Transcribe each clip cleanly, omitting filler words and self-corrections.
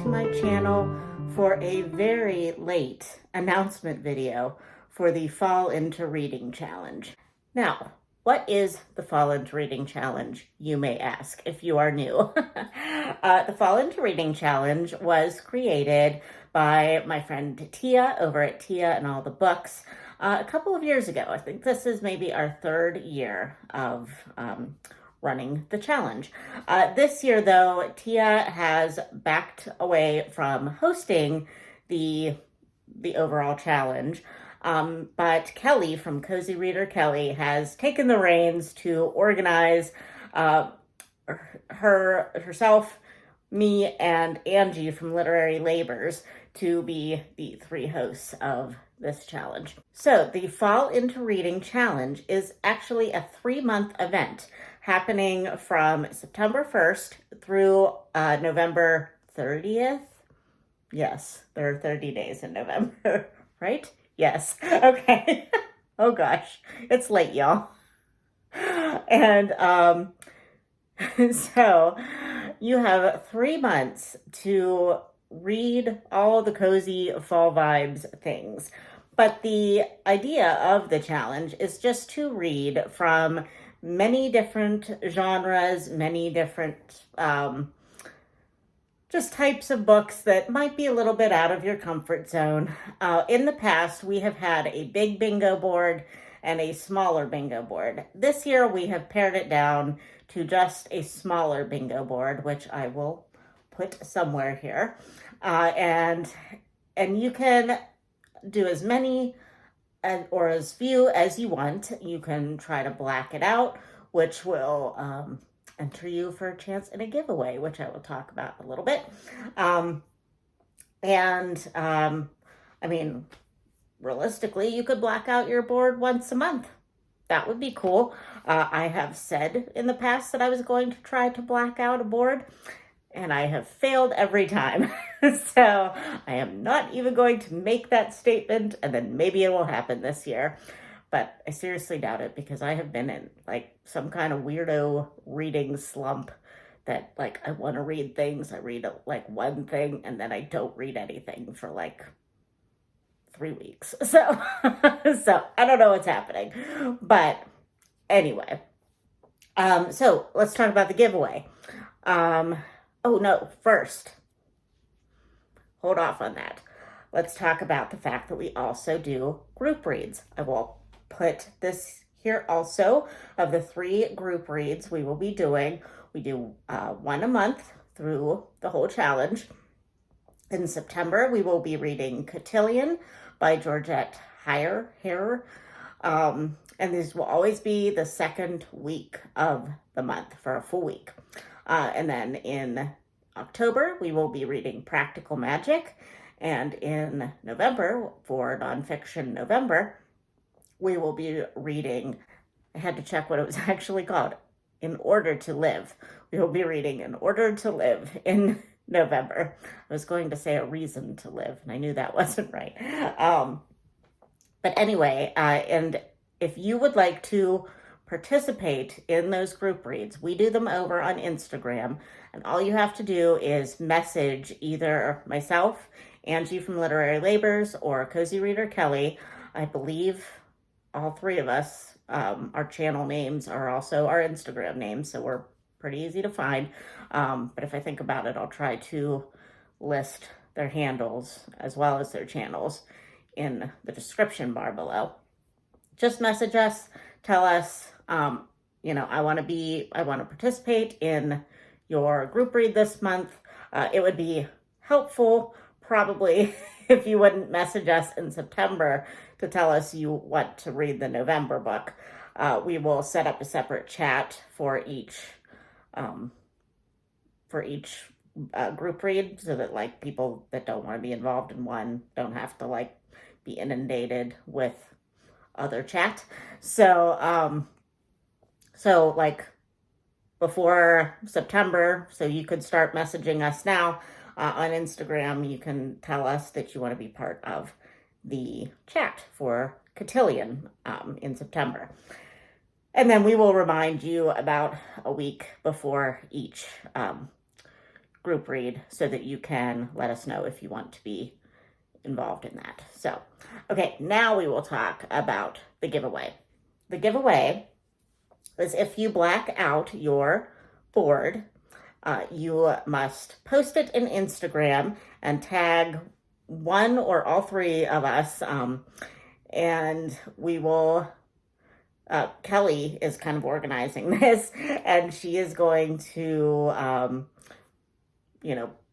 to my channel for a very late announcement video for the Fall Into Reading Challenge. Now, what is the Fall Into Reading Challenge, you may ask, if you are new? The Fall Into Reading Challenge was created by my friend Tia over at Tia and All the Books a couple of years ago. I think this is maybe our third year of running the challenge. This year, though, Tia has backed away from hosting the overall challenge. But Kelly from Cozy Reader Kelly has taken the reins to organize herself, me, and Angie from Literary Labors to be the three hosts of this challenge. So the Fall Into Reading Challenge is actually a 3-month event happening from September 1st through November 30th. Yes, there are 30 days in November, right? Yes. Okay. Oh gosh, it's late, y'all. And so you have 3 months to read all the cozy fall vibes things. But the idea of the challenge is just to read from many different genres, many different just types of books that might be a little bit out of your comfort zone. In the past, we have had a big bingo board and a smaller bingo board. This year, we have pared it down to just a smaller bingo board, which I will put somewhere here. And you can do as many or as few as you want. You can try to black it out, which will enter you for a chance in a giveaway, which I will talk about a little bit. I mean, realistically, you could black out your board once a month. That would be cool. I have said in the past that I was going to try to black out a board, and I have failed every time. So I am not even going to make that statement, and then maybe it will happen this year. But I seriously doubt it, because I have been in like some kind of weirdo reading slump that like I want to read things. I read like one thing and then I don't read anything for like 3 weeks. So I don't know what's happening. But anyway, so let's talk about the giveaway. Oh no, first, hold off on that. Let's talk about the fact that we also do group reads. I will put this here also of the 3 group reads we will be doing. We do one a month through the whole challenge. In September, we will be reading Cotillion by Georgette Heyer. And these will always be the second week of the month for a full week. And then in October, we will be reading Practical Magic. And in November, for Nonfiction November, we will be reading, I had to check what it was actually called, In Order to Live. We will be reading In Order to Live in November. I was going to say A Reason to Live, and I knew that wasn't right. But anyway, and if you would like to participate in those group reads, we do them over on Instagram, and all you have to do is message either myself, Angie from Literary Labors, or Cozy Reader Kelly. I believe all 3 of us, our channel names are also our Instagram names, so we're pretty easy to find. But if I think about it, I'll try to list their handles as well as their channels in the description bar below. Just message us, tell us, I want to participate in your group read this month. It would be helpful probably if you wouldn't message us in September to tell us you want to read the November book. We will set up a separate chat for each group read, so that like people that don't want to be involved in one don't have to like be inundated with other chat. So like before September, so you could start messaging us now on Instagram. You can tell us that you want to be part of the chat for Cotillion in September. And then we will remind you about a week before each group read so that you can let us know if you want to be involved in that. So, okay, now we will talk about the giveaway. The giveaway is if you black out your board, you must post it in Instagram and tag one or all three of us, and we will. Kelly is kind of organizing this, and she is going to,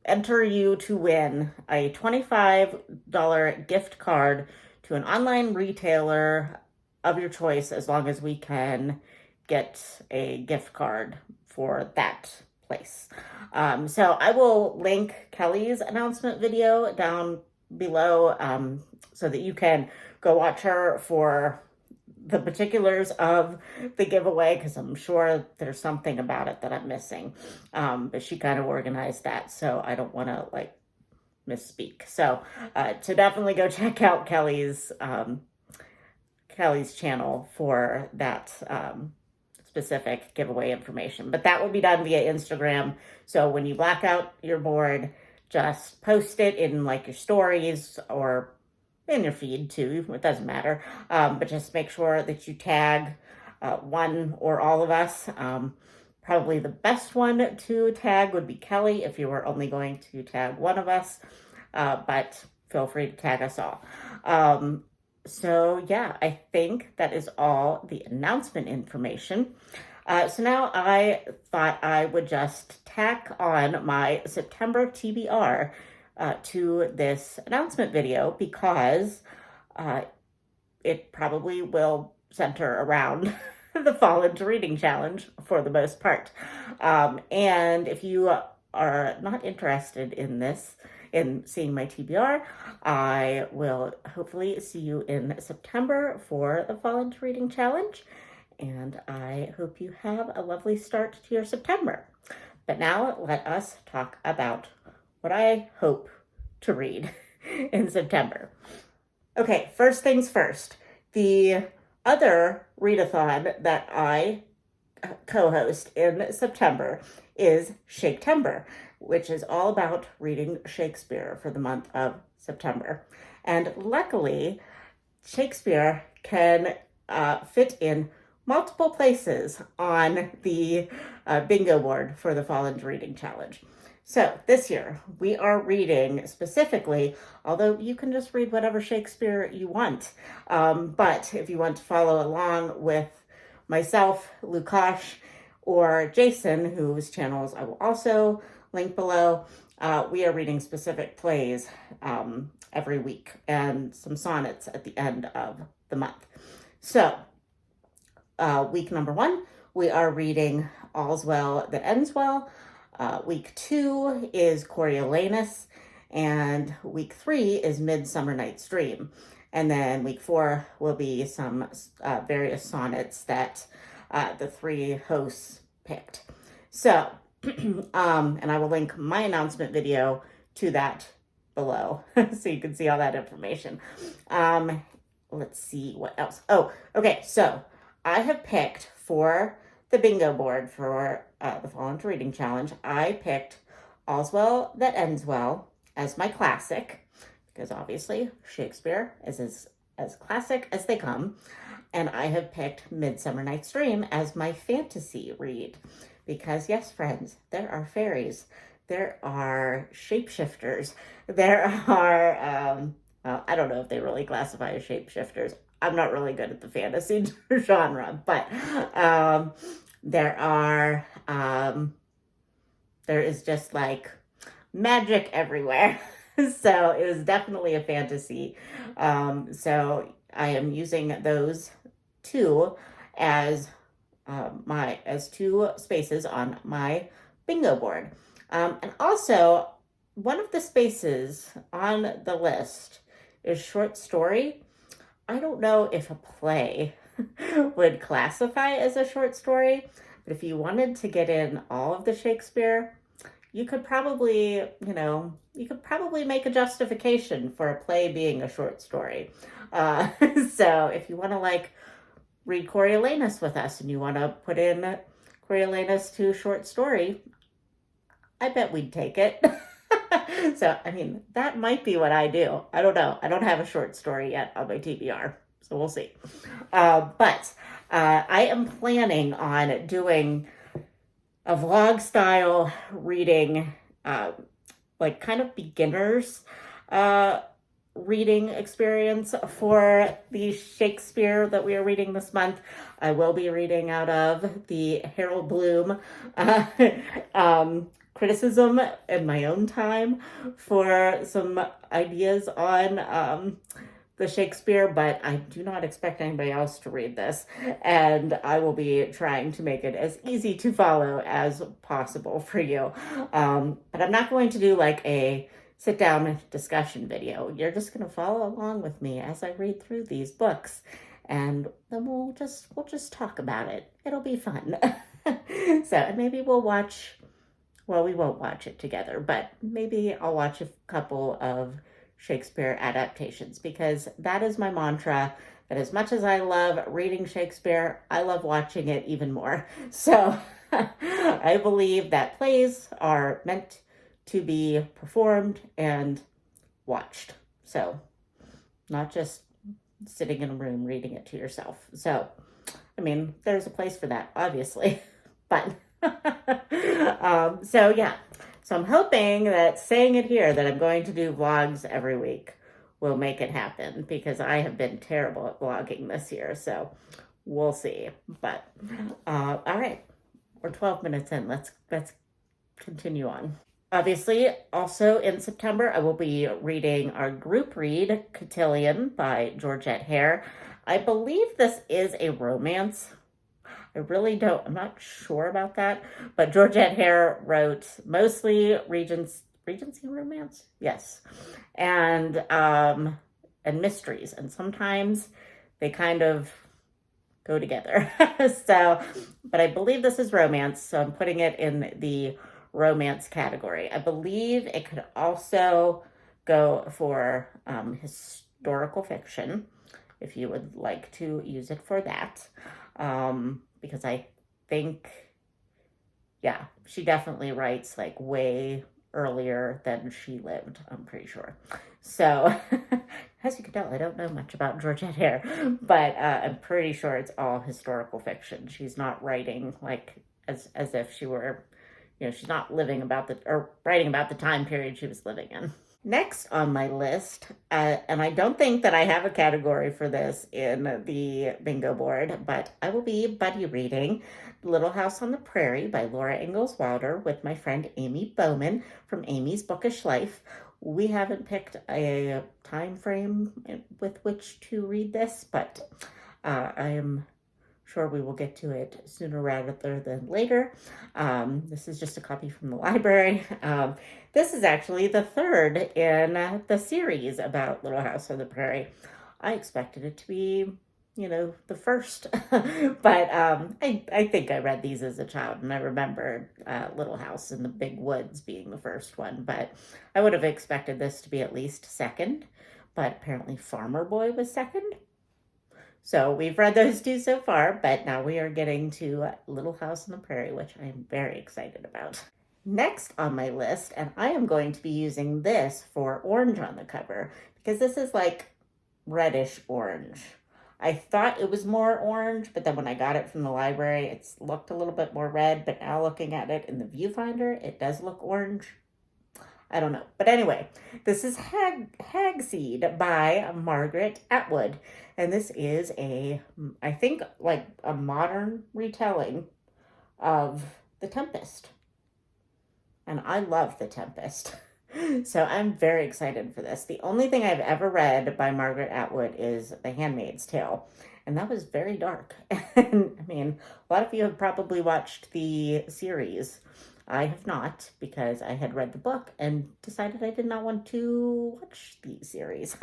enter you to win a $25 gift card to an online retailer of your choice, as long as we can get a gift card for that place. So I will link Kelly's announcement video down below, so that you can go watch her for the particulars of the giveaway, because I'm sure there's something about it that I'm missing. But she kind of organized that, so I don't want to misspeak. So to definitely go check out Kelly's channel for that specific giveaway information. But that will be done via Instagram. So when you black out your board, just post it in your stories or in your feed too, it doesn't matter. But just make sure that you tag one or all of us. Probably the best one to tag would be Kelly if you were only going to tag one of us, but feel free to tag us all. So yeah, I think that is all the announcement information. So now I thought I would just tack on my September TBR to this announcement video, because it probably will center around the Fall into Reading Challenge for the most part. And if you are not interested in this, in seeing my TBR, I will hopefully see you in September for the Fall into Reading Challenge. And I hope you have a lovely start to your September. But now let us talk about what I hope to read in September. Okay, first things first. The other readathon that I co-host in September is Shaktember, which is all about reading Shakespeare for the month of September. And luckily, Shakespeare can fit in multiple places on the bingo board for the Fall into Reading Challenge. So this year we are reading specifically, although you can just read whatever Shakespeare you want. But if you want to follow along with myself, Lukash, or Jason, whose channels I will also link below, we are reading specific plays every week and some sonnets at the end of the month. So week number 1, we are reading All's Well That Ends Well. Week 2 is Coriolanus, and week 3 is Midsummer Night's Dream. And then week 4 will be some various sonnets that the 3 hosts picked. So, and I will link my announcement video to that below so you can see all that information. Let's see what else. Oh, okay, so I have picked for the bingo board for the Fall into Reading Challenge, I picked All's Well That Ends Well as my classic, because obviously Shakespeare is as classic as they come. And I have picked Midsummer Night's Dream as my fantasy read, because yes, friends, there are fairies, there are shapeshifters, there are, I don't know if they really classify as shapeshifters. I'm not really good at the fantasy genre, but there is just magic everywhere. So it was definitely a fantasy. So I am using those two as as 2 spaces on my bingo board. And also, one of the spaces on the list is short story. I don't know if a play would classify as a short story, but if you wanted to get in all of the Shakespeare, you could probably, make a justification for a play being a short story. So if you want to read Coriolanus with us and you want to put in Coriolanus to short story, I bet we'd take it. So, I mean, that might be what I do. I don't know. I don't have a short story yet on my TBR, so we'll see. But I am planning on doing a vlog style reading, like kind of beginners uh, reading experience for the Shakespeare that we are reading this month. I will be reading out of the Harold Bloom uh, criticism in my own time for some ideas on the Shakespeare, but I do not expect anybody else to read this, and I will be trying to make it as easy to follow as possible for you. But I'm not going to do like a sit down discussion video. You're just going to follow along with me as I read through these books, and then we'll just talk about it. It'll be fun. So, and maybe we'll watch. Well, we won't watch it together, but maybe I'll watch a couple of Shakespeare adaptations, because that is my mantra, that as much as I love reading Shakespeare, I love watching it even more. So I believe that plays are meant to be performed and watched. So not just sitting in a room reading it to yourself. So, I mean, there's a place for that, obviously, but so yeah. So I'm hoping that saying it here that I'm going to do vlogs every week will make it happen, because I have been terrible at vlogging this year. So we'll see. But all right, we're 12 minutes in. Let's continue on. Obviously, also in September, I will be reading our group read, Cotillion by Georgette Hare. I believe this is a romance. I really don't, I'm not sure about that, but Georgette Hare wrote mostly Regency romance? Yes. And mysteries, and sometimes they kind of go together. So, but I believe this is romance, so I'm putting it in the romance category. I believe it could also go for historical fiction, if you would like to use it for that. Because I think, yeah, she definitely writes like way earlier than she lived, I'm pretty sure. So, as you can tell, I don't know much about Georgette Hare, but I'm pretty sure it's all historical fiction. She's not writing like as if she were, she's not living about or writing about the time period she was living in. Next on my list, and I don't think that I have a category for this in the bingo board, but I will be buddy reading Little House on the Prairie by Laura Ingalls Wilder with my friend Amy Bowman from Amy's Bookish Life. We haven't picked a time frame with which to read this, but I am sure we will get to it sooner rather than later. This is just a copy from the library. This is actually the third in the series about Little House on the Prairie. I expected it to be, the first, but I think I read these as a child, and I remember Little House in the Big Woods being the first one, but I would have expected this to be at least second, but apparently Farmer Boy was second. So we've read those two so far, but now we are getting to Little House on the Prairie, which I am very excited about. Next on my list, and I am going to be using this for orange on the cover, because this is like reddish orange. I thought it was more orange, but then when I got it from the library, it looked a little bit more red, but now looking at it in the viewfinder, it does look orange. I don't know. But anyway, this is Hagseed by Margaret Atwood. And this is I think, like a modern retelling of The Tempest. And I love The Tempest. So I'm very excited for this. The only thing I've ever read by Margaret Atwood is The Handmaid's Tale. And that was very dark. And I mean, a lot of you have probably watched the series. I have not, because I had read the book and decided I did not want to watch the series.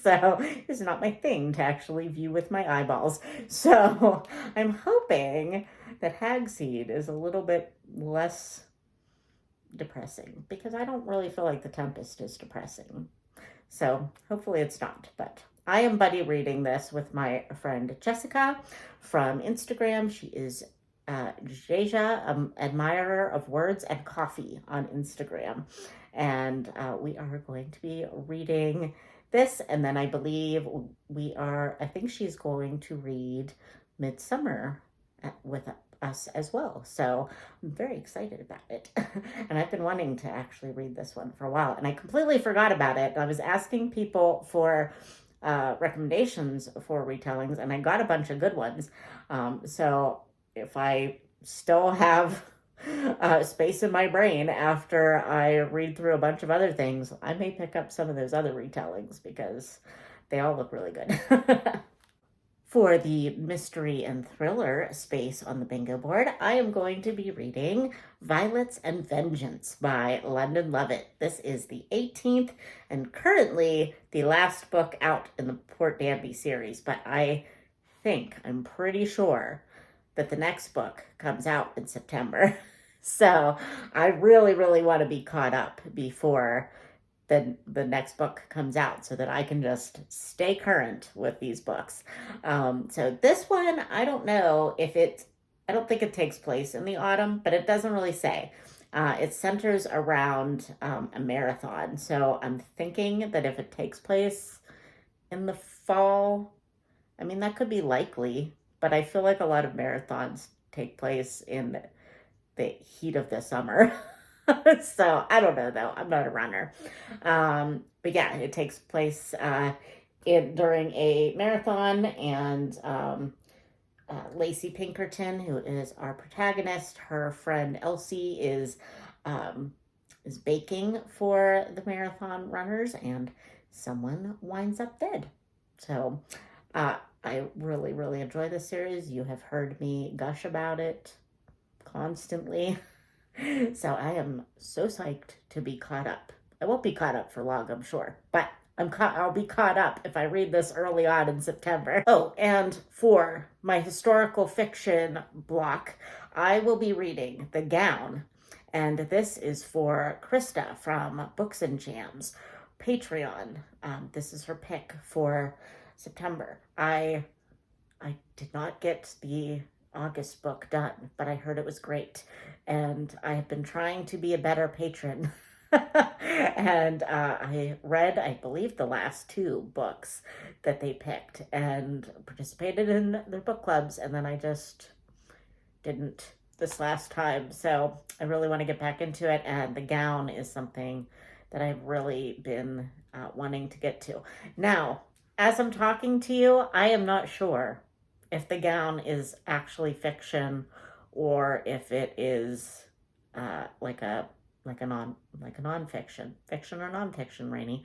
So it's not my thing to actually view with my eyeballs. So I'm hoping that Hagseed is a little bit less depressing, because I don't really feel like The Tempest is depressing. So hopefully it's not, but I am buddy reading this with my friend Jessica from Instagram. She is Jaja, Admirer of Words and Coffee on Instagram. And we are going to be reading this. And then I believe I think she's going to read Midsummer with us as well. So I'm very excited about it. And I've been wanting to actually read this one for a while. And I completely forgot about it. I was asking people for recommendations for retellings, and I got a bunch of good ones. So if I still have space in my brain after I read through a bunch of other things, I may pick up some of those other retellings because they all look really good. For the mystery and thriller space on the bingo board, I am going to be reading Violets and Vengeance by London Lovett. This is the 18th and currently the last book out in the Port Danby series, but I'm pretty sure that the next book comes out in September. So I really, really want to be caught up before the next book comes out so that I can just stay current with these books. So this one, I don't think it takes place in the autumn, but it doesn't really say. It centers around a marathon. So I'm thinking that if it takes place in the fall, I mean, that could be likely, but I feel like a lot of marathons take place in the heat of the summer. So I don't know though. I'm not a runner. But yeah, it takes place during a marathon, and Lacey Pinkerton, who is our protagonist, her friend Elsie is baking for the marathon runners, and someone winds up dead. So I really, really enjoy this series. You have heard me gush about it constantly. So I am so psyched to be caught up. I won't be caught up for long, I'm sure, but I'll be caught up if I read this early on in September. Oh, and for my historical fiction block, I will be reading The Gown, and this is for Krista from Books and Jams Patreon. This is her pick for September. I did not get the August book done, but I heard it was great, and I have been trying to be a better patron. And I read, I believe, the last two books that they picked and participated in their book clubs, and then I just didn't this last time. So I really want to get back into it, and The Gown is something that I've really been wanting to get to. Now, as I'm talking to you, I am not sure if The Gown is actually fiction or if it is like a nonfiction. Fiction or nonfiction, Rainey?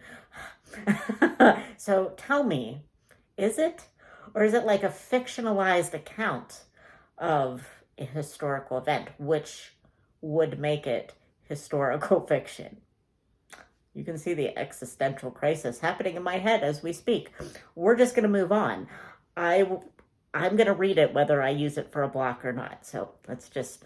So tell me, is it? Or is it like a fictionalized account of a historical event, which would make it historical fiction? You can see the existential crisis happening in my head as we speak. We're just going to move on. I'm going to read it whether I use it for a block or not. So let's just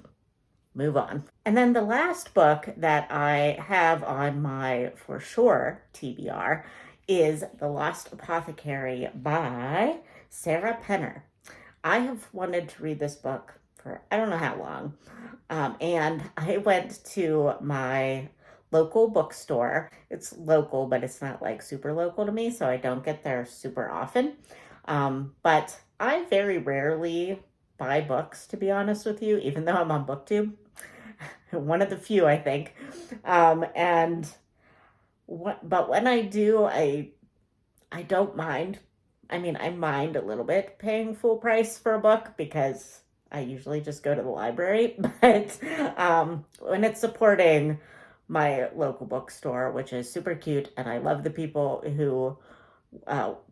move on. And then the last book that I have on my for sure TBR is The Lost Apothecary by Sarah Penner. I have wanted to read this book for I don't know how long. And I went to my local bookstore. It's local, but it's not like super local to me, so I don't get there super often. But I very rarely buy books, to be honest with you, even though I'm on BookTube. One of the few, I think. But when I do, I don't mind. I mean, I mind a little bit paying full price for a book because I usually just go to the library. But when it's supporting my local bookstore, which is super cute, and I love the people who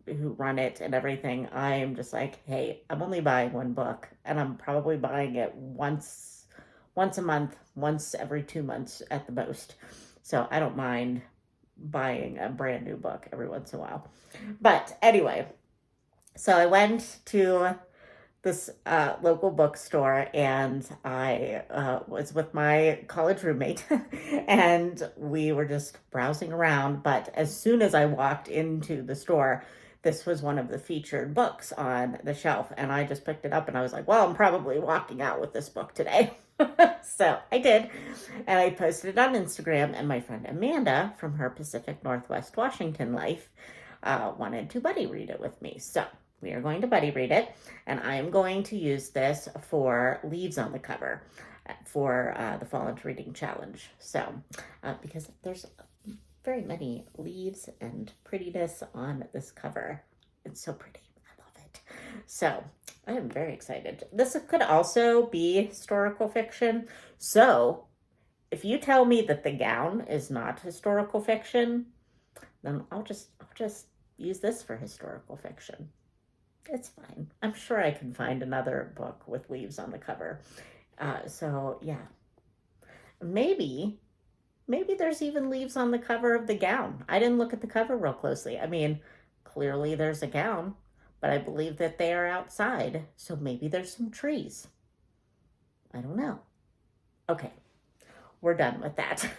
run it and everything, I'm just like, hey, I'm only buying one book, and I'm probably buying it once a month, once every 2 months at the most. So I don't mind buying a brand new book every once in a while. But anyway, so I went to this local bookstore, and I was with my college roommate, and we were just browsing around. But as soon as I walked into the store, this was one of the featured books on the shelf, and I just picked it up and I was like, well, I'm probably walking out with this book today. So I did, and I posted it on Instagram, and my friend Amanda from her Pacific Northwest Washington life wanted to buddy read it with me. So we are going to buddy read it, and I am going to use this for leaves on the cover for the Fall into Reading Challenge. So because there's very many leaves and prettiness on this cover. It's so pretty. I love it. So I am very excited. This could also be historical fiction. So if you tell me that the gown is not historical fiction, then I'll just use this for historical fiction. It's fine. I'm sure I can find another book with leaves on the cover. So yeah, maybe there's even leaves on the cover of the gown. I didn't look at the cover real closely. I mean, clearly there's a gown, but I believe that they are outside. So maybe there's some trees. I don't know. Okay, we're done with that.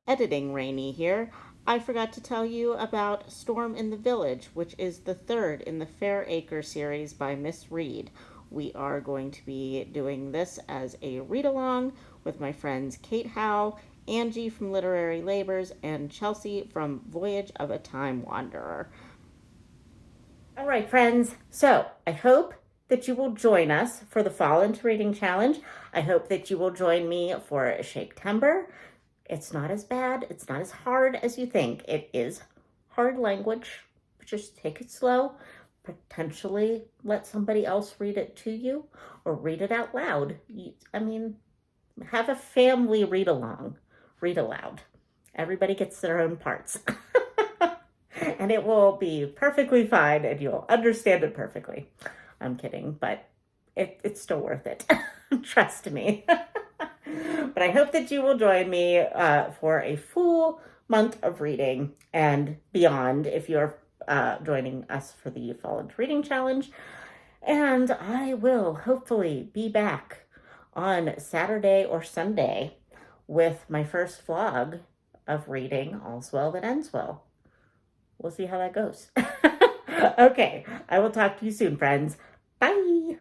Editing Rainy here. I forgot to tell you about Storm in the Village, which is the third in the Fair Acre series by Miss Reed. We are going to be doing this as a read-along with my friends Kate Howe, Angie from Literary Labors, and Chelsea from Voyage of a Time Wanderer. All right, friends. So I hope that you will join us for the Fall into Reading Challenge. I hope that you will join me for Shake-Tember. It's not as bad. It's not as hard as you think. It is hard language, but just take it slow. Potentially let somebody else read it to you or read it out loud. I mean, have a family read along, read aloud. Everybody gets their own parts. And it will be perfectly fine and you'll understand it perfectly. I'm kidding, but it's still worth it. Trust me. But I hope that you will join me for a full month of reading and beyond if you're joining us for the Fall into Reading Challenge. And I will hopefully be back on Saturday or Sunday with my first vlog of reading All's Well That Ends Well. We'll see how that goes. Okay, I will talk to you soon, friends. Bye.